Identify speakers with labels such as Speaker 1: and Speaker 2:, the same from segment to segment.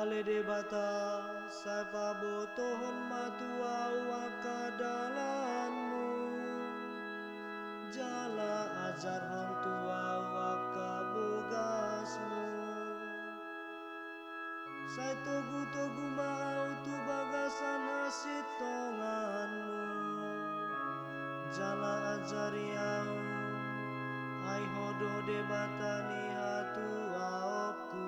Speaker 1: Ale de bata sapa botohon matua waka dalanmu jala ajar hon tua waka bogasmu sai togu mau tu bagasan hasit tonganmu jala ajariau ai hodo de bata ni hatu aoku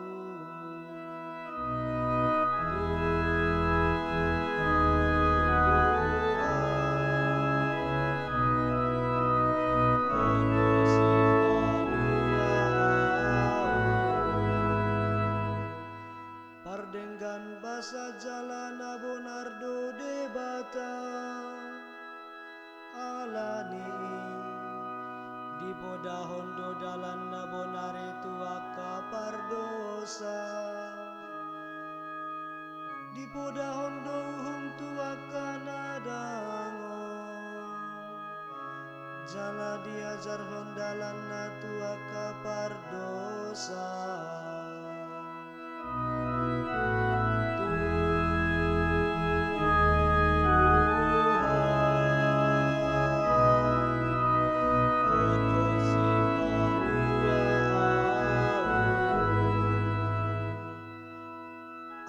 Speaker 1: Pardenggan basa jalan abonardo de bata alani di boda hondo dalan nabonare tuaka pardosa di boda hondo uhum tuaka nadango jala diajar hondalan na tuaka pardosa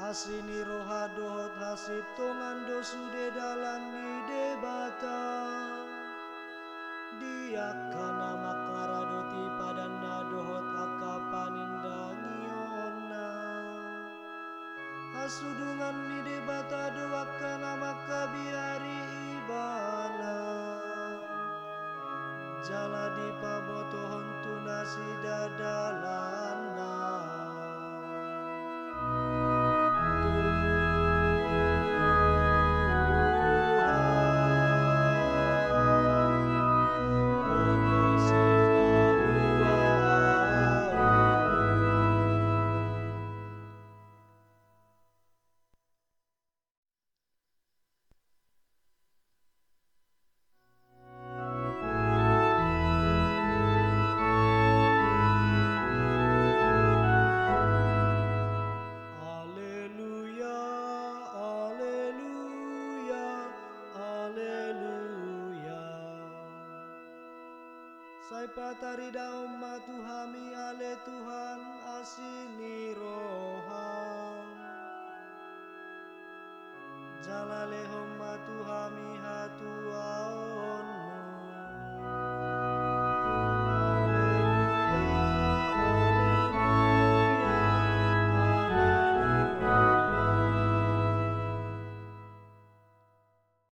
Speaker 1: Asini roha dohot hasit tongan dosude dalan di debata dia kana makara doti padanda dohot aka panindangiona hasudungan di debata doa kana maka biari ibana jala di pabotohon tunasi dadalana Sai patari daum matuhami ale Tuhan asini roham jala lehom matuhami hatua